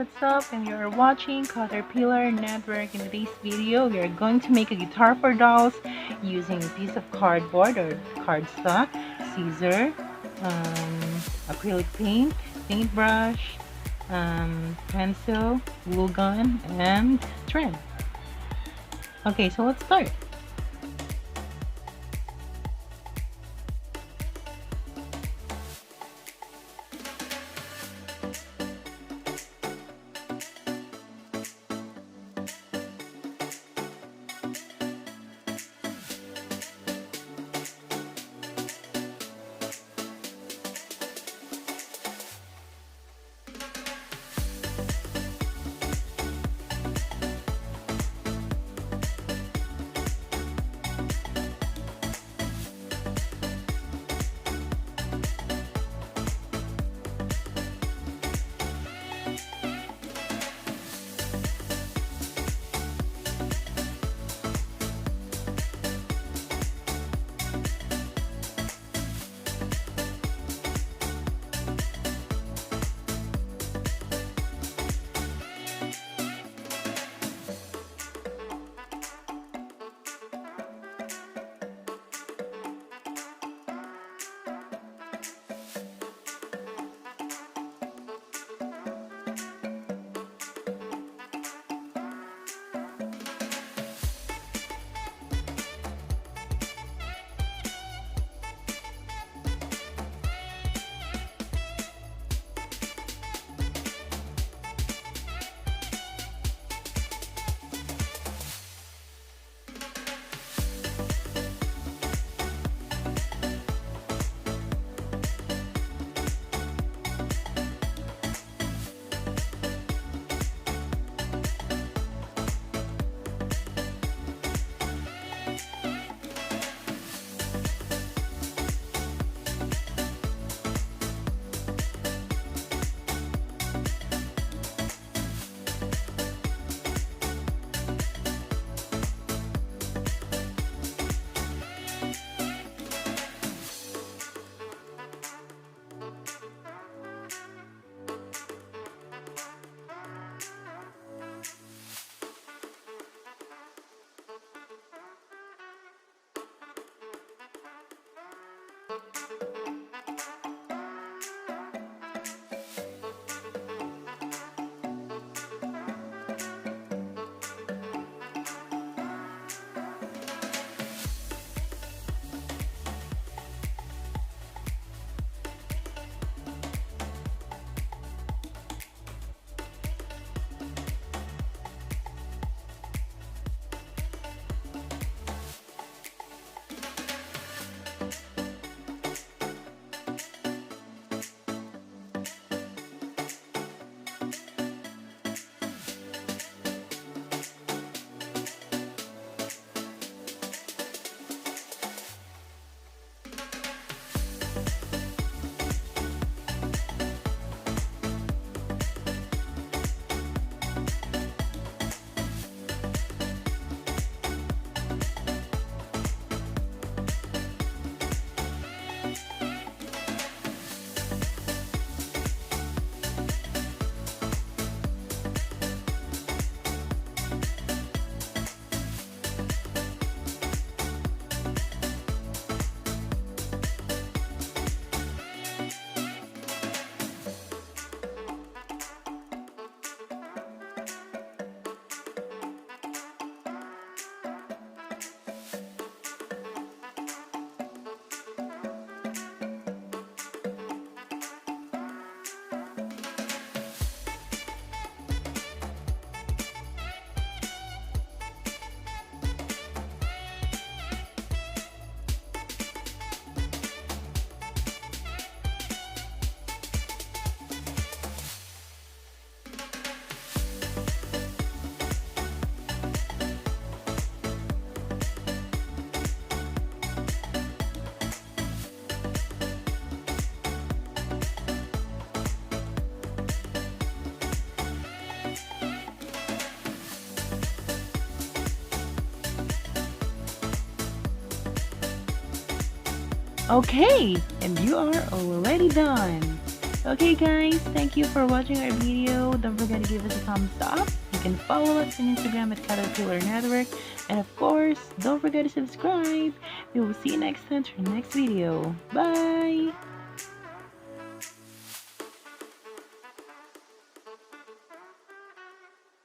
what's up? And you're watching Caterpillar Network. In today's video, we are going to make a guitar for dolls using a piece of cardboard or cardstock, scissor, acrylic paint, paintbrush, pencil, glue gun, and trim. Okay, so let's start. Okay, and you are already done. Okay guys, thank you for watching our video. Don't forget to give us a thumbs up. You can follow us on Instagram at Caterpillar Network. And of course, don't forget to subscribe. We will see you next time for the next video. Bye!